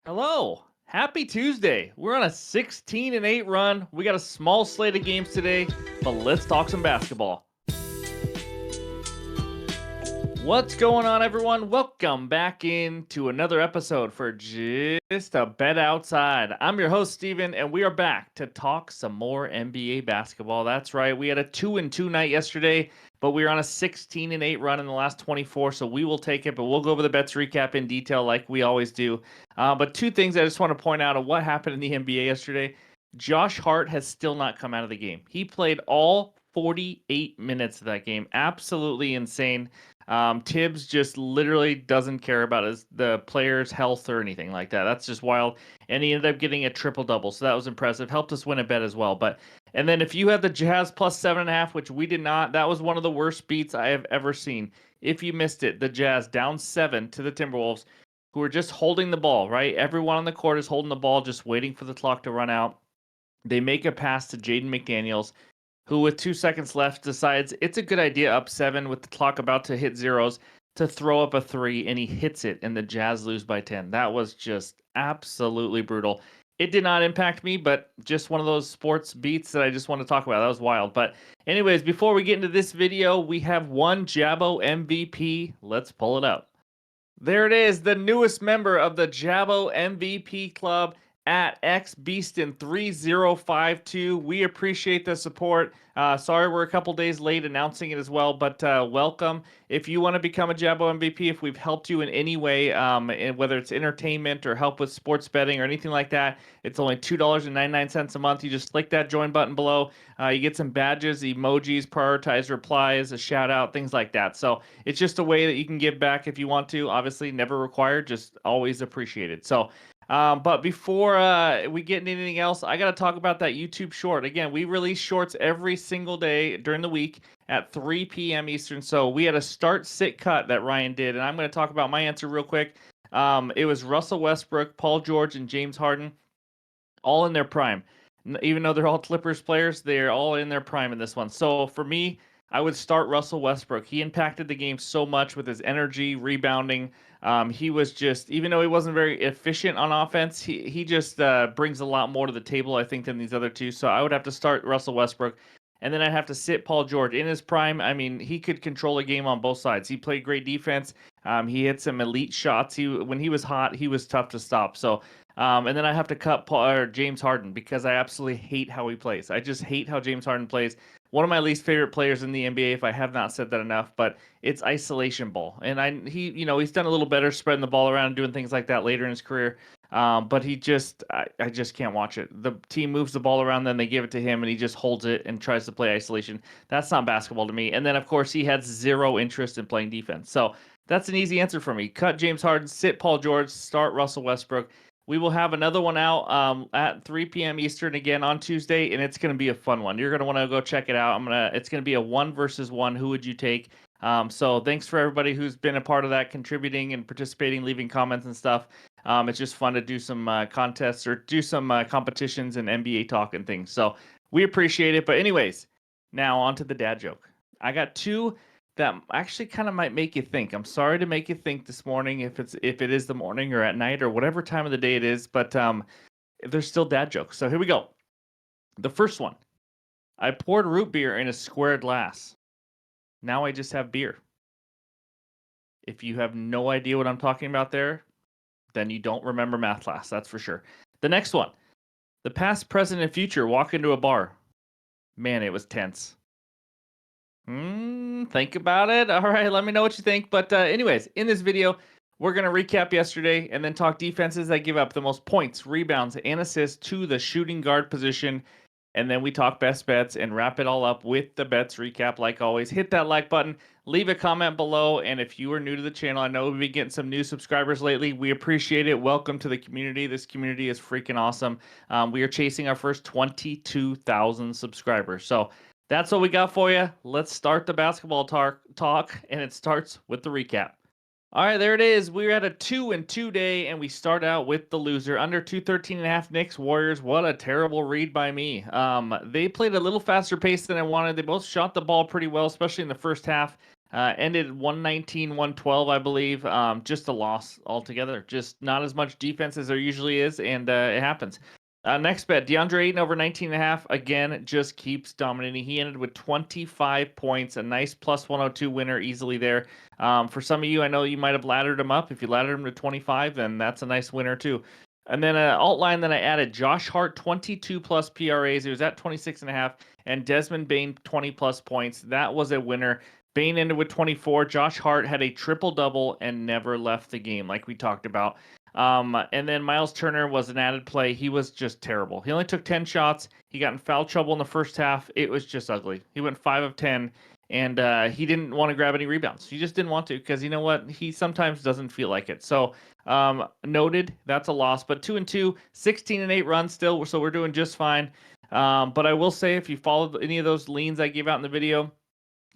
Hello. Happy Tuesday. We're on a 16-8 run. We got a small slate of games today, but let's talk some basketball. What's going on, everyone? Welcome back into another episode for Just a Bet Outside. I'm your host, Steven, and we are back to talk some more NBA basketball. That's right. We had a 2-2 night yesterday, but we are on a 16-8 run in the last 24, so we will take it, but we'll go over the bets recap in detail like we always do. But two things I just want to point out of what happened in the NBA yesterday. Josh Hart has still not come out of the game. He played all 48 minutes of that game. Absolutely insane. Tibbs just literally doesn't care about the player's health or anything like that. That's just wild. And he ended up getting a triple double, so that was impressive. Helped us win a bet as well. And then if you had the Jazz plus 7.5, which we did not, that was one of the worst beats I have ever seen. If you missed it, the Jazz down 7 to the Timberwolves, who are just holding the ball, right? Everyone on the court is holding the ball, just waiting for the clock to run out. They make a pass to Jaden McDaniels, who with 2 seconds left decides it's a good idea up 7 with the clock about to hit zeros to throw up a 3, and he hits it, and the Jazz lose by 10. That was just absolutely brutal. It did not impact me, but just one of those sports beats that I just want to talk about. That was wild. But anyways, before we get into this video, we have one Jabo MVP. Let's pull it up. There it is, the newest member of the Jabo MVP Club at XBeaston3052. We appreciate the support. Sorry we're a couple days late announcing it as well, but welcome. If you want to become a Jabo MVP, if we've helped you in any way, whether it's entertainment or help with sports betting or anything like that, it's only $2.99 a month. You just click that join button below. You get some badges, emojis, prioritized replies, a shout out, things like that. So it's just a way that you can give back if you want to. Obviously, never required, just always appreciated. So, but before we get into anything else, I got to talk about that YouTube short. Again, we release shorts every single day during the week at 3 p.m. Eastern. So we had a start, sit, cut that Ryan did. And I'm going to talk about my answer real quick. It was Russell Westbrook, Paul George, and James Harden, all in their prime. Even though they're all Clippers players, they're all in their prime in this one. So for me, I would start Russell Westbrook. He impacted the game so much with his energy, rebounding. He was just, even though he wasn't very efficient on offense, he just brings a lot more to the table, I think, than these other two. So I would have to start Russell Westbrook. And then I'd have to sit Paul George in his prime. I mean, he could control a game on both sides. He played great defense. He hit some elite shots. When he was hot, he was tough to stop. So and then I have to cut James Harden because I absolutely hate how he plays. I just hate how James Harden plays. One of my least favorite players in the NBA, if I have not said that enough, but it's isolation ball. And he's done a little better spreading the ball around and doing things like that later in his career. But I just can't watch it. The team moves the ball around, then they give it to him, and he just holds it and tries to play isolation. That's not basketball to me. And then, of course, he has zero interest in playing defense. So that's an easy answer for me. Cut James Harden, sit Paul George, start Russell Westbrook. We will have another one out at 3 p.m. Eastern again on Tuesday, and it's going to be a fun one. You're going to want to go check it out. It's going to be a 1 versus 1. Who would you take? So thanks for everybody who's been a part of that, contributing and participating, leaving comments and stuff. It's just fun to do some contests or do some competitions and NBA talk and things. So we appreciate it. But anyways, now on to the dad joke. I got two that actually kind of might make you think. I'm sorry to make you think this morning if it is the morning or at night or whatever time of the day it is, but there's still dad jokes. So here we go. The first one. I poured root beer in a square glass. Now I just have beer. If you have no idea what I'm talking about there, then you don't remember math class, that's for sure. The next one. The past, present, and future walk into a bar. Man, it was tense. Think about it. All right, let me know what you think. But anyways, in this video, we're going to recap yesterday and then talk defenses that give up the most points, rebounds, and assists to the shooting guard position. And then we talk best bets and wrap it all up with the bets recap. Like always, hit that like button, leave a comment below. And if you are new to the channel, I know we've been getting some new subscribers lately. We appreciate it. Welcome to the community. This community is freaking awesome. We are chasing our first 22,000 subscribers. So that's what we got for you. Let's start the basketball talk, and it starts with the recap. All right, there it is. We're at a 2-2 day, and we start out with the loser. Under 213.5 Knicks Warriors. What a terrible read by me. They played a little faster pace than I wanted. They both shot the ball pretty well, especially in the first half. Ended 119-112, I believe. Just a loss altogether. Just not as much defense as there usually is, and it happens. Next bet, DeAndre Ayton over 19.5. Again, just keeps dominating. He ended with 25 points, a nice plus 102 winner easily there. For some of you, I know you might have laddered him up. If you laddered him to 25, then that's a nice winner too. And then an alt line that I added, Josh Hart, 22 plus PRAs. He was at 26.5, and Desmond Bain, 20 plus points. That was a winner. Bain ended with 24. Josh Hart had a triple double and never left the game, like we talked about. And then Miles Turner was an added play. He was just terrible. He only took 10 shots. He got in foul trouble in the first half. It was just ugly. He went 5 of 10, and he didn't want to grab any rebounds. He just didn't want to because you know what? He sometimes doesn't feel like it. So noted, that's a loss. But 2-2, 16-8 run still, so we're doing just fine. But I will say, if you followed any of those leans I gave out in the video,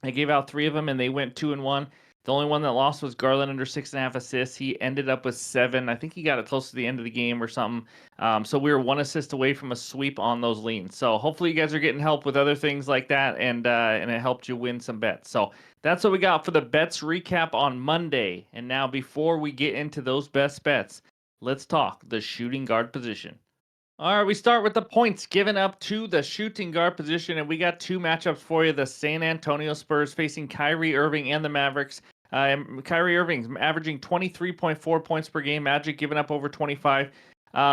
I gave out 3 of them, and they went 2-1. The only one that lost was Garland under 6.5 assists. He ended up with 7. I think he got it close to the end of the game or something. So we were 1 assist away from a sweep on those leans. So hopefully you guys are getting help with other things like that, and it helped you win some bets. So that's what we got for the bets recap on Monday. And now before we get into those best bets, let's talk the shooting guard position. All right, we start with the points given up to the shooting guard position, and we got 2 matchups for you. The San Antonio Spurs facing Kyrie Irving and the Mavericks. Kyrie Irving's averaging 23.4 points per game. Magic giving up over 25.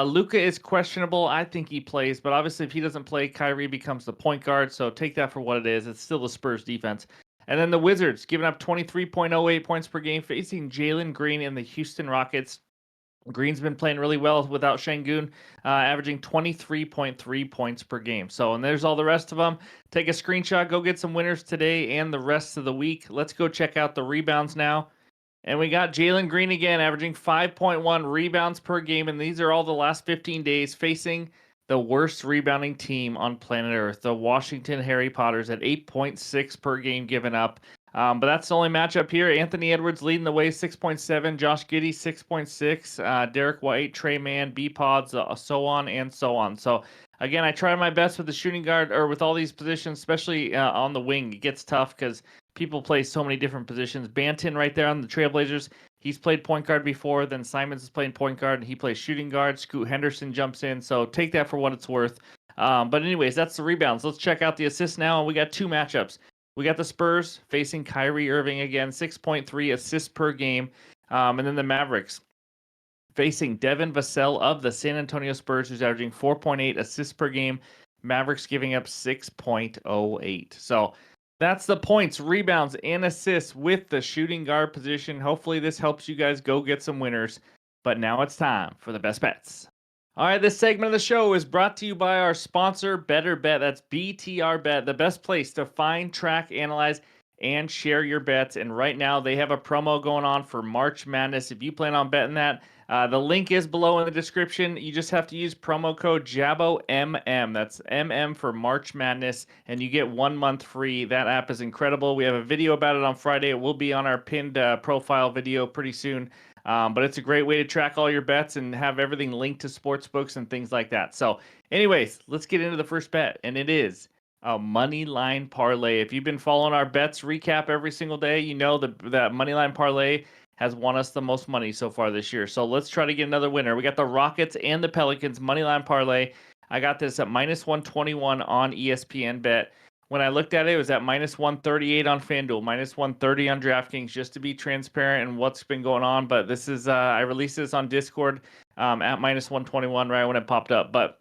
Luka is questionable. I think he plays, but obviously if he doesn't play, Kyrie becomes the point guard, so take that for what it is. It's still the Spurs defense. And then the Wizards giving up 23.08 points per game, facing Jalen Green and the Houston Rockets. Green's been playing really well without Şengün, averaging 23.3 points per game. So, and there's all the rest of them. Take a screenshot, go get some winners today and the rest of the week. Let's go check out the rebounds now. And we got Jalen Green again, averaging 5.1 rebounds per game. And these are all the last 15 days, facing the worst rebounding team on planet Earth, the Washington Harry Potters, at 8.6 per game given up. But that's the only matchup here. Anthony Edwards leading the way, 6.7. Josh Giddey, 6.6. Derek White, Trey Mann, B-Pods, so on and so on. So, again, I try my best with the shooting guard, or with all these positions, especially on the wing. It gets tough because people play so many different positions. Banton right there on the Trailblazers, he's played point guard before. Then Simons is playing point guard, and he plays shooting guard. Scoot Henderson jumps in. So take that for what it's worth. But anyways, that's the rebounds. Let's check out the assists now, and we got 2 matchups. We got the Spurs facing Kyrie Irving again, 6.3 assists per game. And then the Mavericks facing Devin Vassell of the San Antonio Spurs, who's averaging 4.8 assists per game. Mavericks giving up 6.08. So that's the points, rebounds, and assists with the shooting guard position. Hopefully this helps you guys go get some winners. But now it's time for the best bets. All right, this segment of the show is brought to you by our sponsor, Better Bet. That's BTR Bet, the best place to find, track, analyze, and share your bets. And right now, they have a promo going on for March Madness. If you plan on betting that, the link is below in the description. You just have to use promo code JABOMM. That's MM for March Madness, and you get 1 month free. That app is incredible. We have a video about it on Friday. It will be on our pinned profile video pretty soon. But it's a great way to track all your bets and have everything linked to sportsbooks and things like that. So anyways, let's get into the first bet, and it is a money line parlay. If you've been following our bets recap every single day, you know that money line parlay has won us the most money so far this year. So let's try to get another winner. We got the Rockets and the Pelicans money line parlay. I got this at minus 121 on ESPN Bet. When I looked at it, it was at minus 138 on FanDuel, minus 130 on DraftKings, just to be transparent in what's been going on. But this is, I released this on Discord at minus 121 right when it popped up. But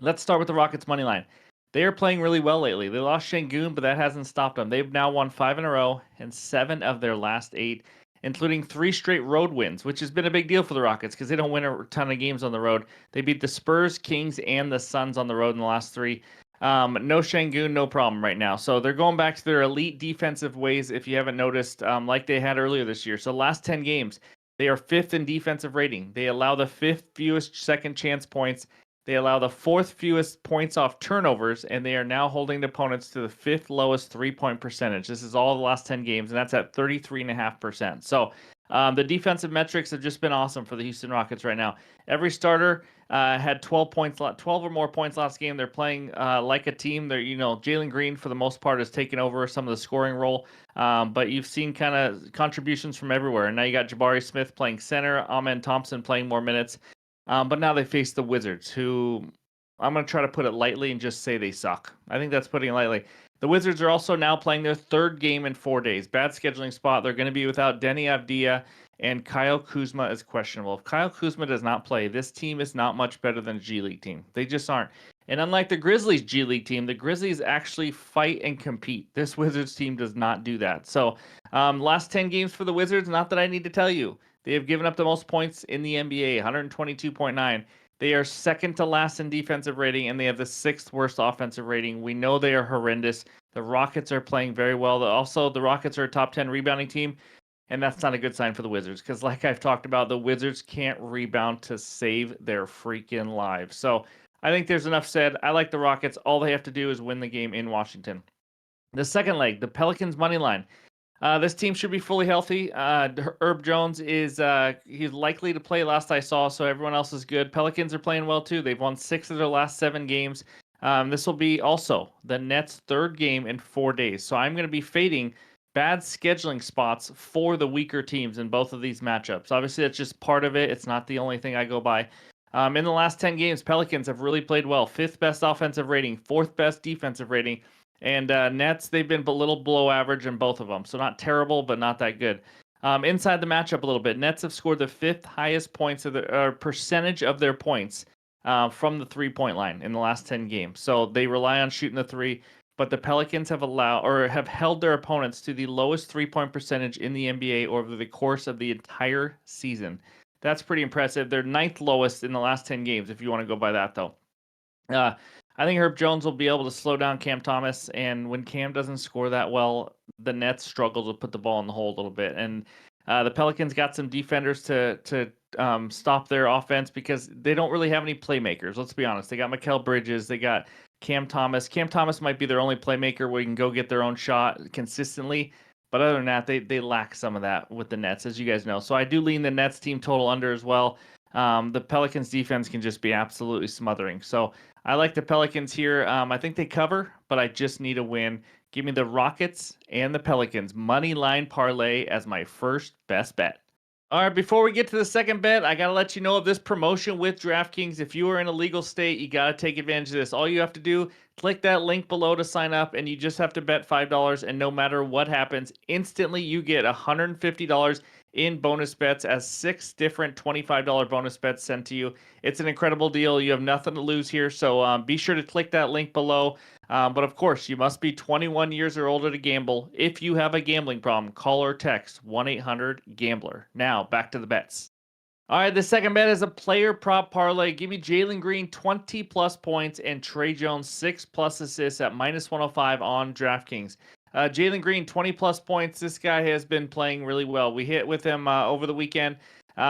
let's start with the Rockets money line. They are playing really well lately. They lost Şengün, but that hasn't stopped them. They've now won 5 in a row and 7 of their last 8, including 3 straight road wins, which has been a big deal for the Rockets because they don't win a ton of games on the road. They beat the Spurs, Kings, and the Suns on the road in the last 3. No Şengün, no problem right now. So they're going back to their elite defensive ways, if you haven't noticed, like they had earlier this year. So last 10 games, they are 5th in defensive rating. They allow the 5th fewest second chance points. They allow the 4th fewest points off turnovers, and they are now holding opponents to the 5th lowest 3-point percentage. This is all the last 10 games, and that's at 33.5%. So The defensive metrics have just been awesome for the Houston Rockets right now. Every starter had 12 points, 12 or more points last game. They're playing like a team. They're, Jalen Green for the most part has taken over some of the scoring role, but you've seen kind of contributions from everywhere. And now you got Jabari Smith playing center, Amen Thompson playing more minutes. But now they face the Wizards, who I'm going to try to put it lightly and just say they suck. I think that's putting it lightly. The Wizards are also now playing their third game in 4 days. Bad scheduling spot. They're going to be without Denny Avdia, and Kyle Kuzma is questionable. If Kyle Kuzma does not play, this team is not much better than a G League team. They just aren't. And unlike the Grizzlies G League team, the Grizzlies actually fight and compete. This Wizards team does not do that. So, last 10 games for the Wizards, not that I need to tell you. They have given up the most points in the NBA, 122.9. They are second to last in defensive rating, and they have the sixth worst offensive rating. We know they are horrendous. The Rockets are playing very well. Also, the Rockets are a top 10 rebounding team, and that's not a good sign for the Wizards because, like I've talked about, the Wizards can't rebound to save their freaking lives. So I think there's enough said. I like the Rockets. All they have to do is win the game in Washington. The second leg, the Pelicans money line. This team should be fully healthy. Herb Jones is he's likely to play last I saw, so everyone else is good. Pelicans are playing well too. They've won 6 of their last 7 games. This will be also the Nets' third game in 4 days. So I'm going to be fading bad scheduling spots for the weaker teams in both of these matchups. Obviously, that's just part of it. It's not the only thing I go by. In the last 10 games, Pelicans have really played well. 5th best offensive rating, 4th best defensive rating. And Nets, they've been a little below average in both of them. So not terrible, but not that good. Inside the matchup a little bit, Nets have scored the 5th highest points of the percentage of their points from the 3-point line in the last 10 games. So they rely on shooting the three, but the Pelicans have have held their opponents to the lowest 3-point percentage in the NBA over the course of the entire season. That's pretty impressive. They're 9th lowest in the last 10 games, if you want to go by that, though. I think Herb Jones will be able to slow down Cam Thomas, and when Cam doesn't score that well, the Nets struggle to put the ball in the hole a little bit. And the Pelicans got some defenders to stop their offense because they don't really have any playmakers. Let's be honest. They got Mikal Bridges. They got Cam Thomas. Cam Thomas might be their only playmaker where you can go get their own shot consistently. But other than that, they lack some of that with the Nets, as you guys know. So I do lean the Nets team total under as well. The Pelicans defense can just be absolutely smothering. So I like the Pelicans here. I think they cover, but I just need a win. Give me the Rockets and the Pelicans money line parlay as my first best bet. All right, before we get to the second bet, I got to let you know of this promotion with DraftKings. If you are in a legal state, you got to take advantage of this. All you have to do, click that link below to sign up, and you just have to bet $5. And no matter what happens, instantly you get $150 in bonus bets as 6 different $25 bonus bets sent to you. It's an incredible deal. You have nothing to lose here, so be sure to click that link below. But of course, you must be 21 years or older to gamble. If you have a gambling problem, call or text 1-800-GAMBLER. Now, back to the bets. All right, the second bet is a player prop parlay. Give me Jalen Green 20 plus points and Trey Jones 6 plus assists at minus 105 on DraftKings. Jalen Green 20 plus points. This guy has been playing really well. We hit with him over the weekend.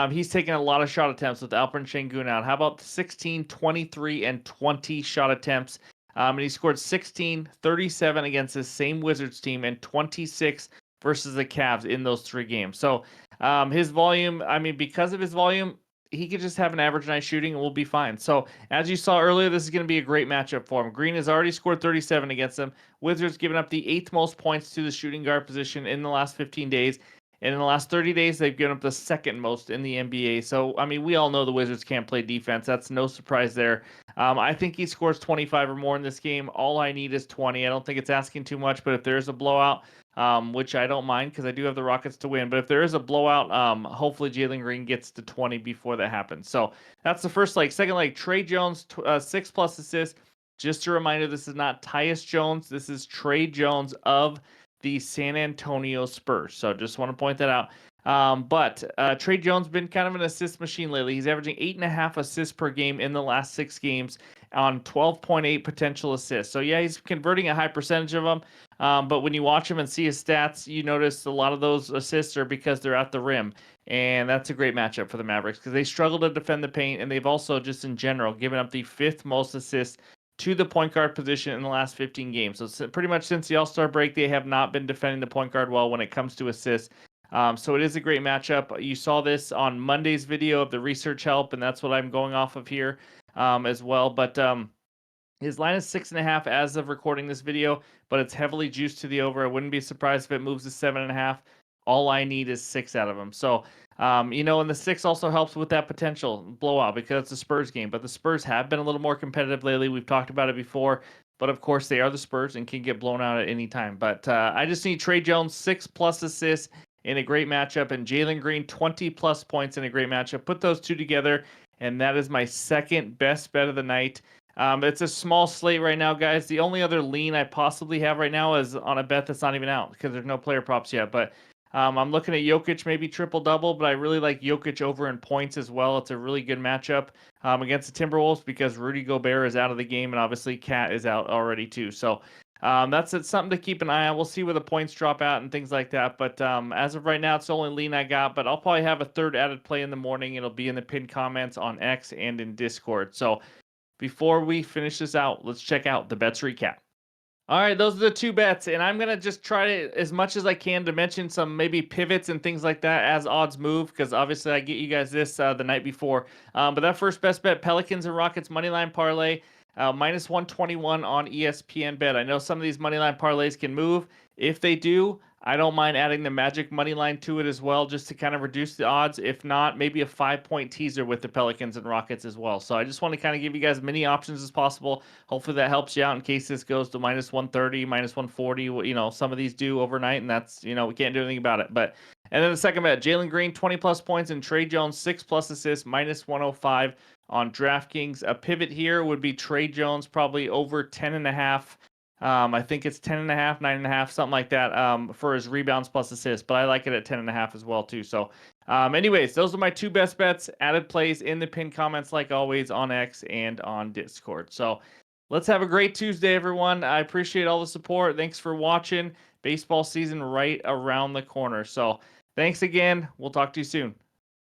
He's taken a lot of shot attempts with Alperen Sengun out. How about 16, 23, and 20 shot attempts? And he scored 16, 37 against the same Wizards team and 26 versus the Cavs in those 3 games. So his volume, because of his volume, he could just have an average night shooting and we'll be fine. So as you saw earlier, this is going to be a great matchup for him. Green has already scored 37 against them. Wizards given up the 8th most points to the shooting guard position in the last 15 days. And in the last 30 days, they've given up the 2nd most in the NBA. So, we all know the Wizards can't play defense. That's no surprise there. I think he scores 25 or more in this game. All I need is 20. I don't think it's asking too much, but if there's a blowout, which I don't mind because I do have the Rockets to win. But if there is a blowout, hopefully Jalen Green gets to 20 before that happens. So that's the first leg. Second leg, Trey Jones, 6 plus assists. Just a reminder, this is not Tyus Jones. This is Trey Jones of the San Antonio Spurs. So just want to point that out. But Trey Jones been kind of an assist machine lately. He's averaging 8.5 assists per game in the last 6 games on 12.8 potential assists. So yeah, he's converting a high percentage of them. But when you watch him and see his stats, you notice a lot of those assists are because they're at the rim. And that's a great matchup for the Mavericks because they struggle to defend the paint. And they've also, just in general, given up the 5th most assists to the point guard position in the last 15 games. So pretty much since the All-Star break, they have not been defending the point guard well when it comes to assists. So it is a great matchup. You saw this on Monday's video of the research help, and that's what I'm going off of here as well. But his line is 6.5 as of recording this video, but it's heavily juiced to the over. I wouldn't be surprised if it moves to 7.5. All I need is 6 out of him. So, and the 6 also helps with that potential blowout because it's a Spurs game. But the Spurs have been a little more competitive lately. We've talked about it before. But of course, they are the Spurs and can get blown out at any time. But I just need Trey Jones 6+ assists in a great matchup, and Jalen Green 20+ points in a great matchup. Put those two together, and that is my second best bet of the night. It's a small slate right now, guys. The only other lean I possibly have right now is on a bet that's not even out because there's no player props yet. But I'm looking at Jokic maybe triple double, but I really like Jokic over in points as well. It's a really good matchup against the Timberwolves because Rudy Gobert is out of the game and obviously Cat is out already too. So that's something to keep an eye on. We'll see where the points drop out and things like that. But as of right now, it's the only lean I got. But I'll probably have a third added play in the morning. It'll be in the pinned comments on X and in Discord. So before we finish this out, let's check out the bets recap. All right, those are the two bets, and I'm gonna just try to, as much as I can, to mention some maybe pivots and things like that as odds move, because obviously I get you guys this the night before. But that first best bet, Pelicans and Rockets moneyline parlay, minus 121 on ESPN bet. I know some of these moneyline parlays can move. If they do, I don't mind adding the Magic money line to it as well, just to kind of reduce the odds. If not, maybe a 5-point teaser with the Pelicans and Rockets as well. So I just want to kind of give you guys as many options as possible. Hopefully that helps you out in case this goes to minus 130, minus 140. Some of these do overnight, and that's, we can't do anything about it. And then the second bet, Jalen Green, 20+ points, and Trey Jones, 6+ assists, minus 105 on DraftKings. A pivot here would be Trey Jones, probably over 10.5. I think it's 10.5, 9.5, something like that for his rebounds plus assists, but I like it at 10.5 as well too. So anyways, those are my two best bets. Added plays in the pinned comments like always on X and on Discord. So let's have a great Tuesday, everyone. I appreciate all the support. Thanks for watching. Baseball season right around the corner. So thanks again. We'll talk to you soon.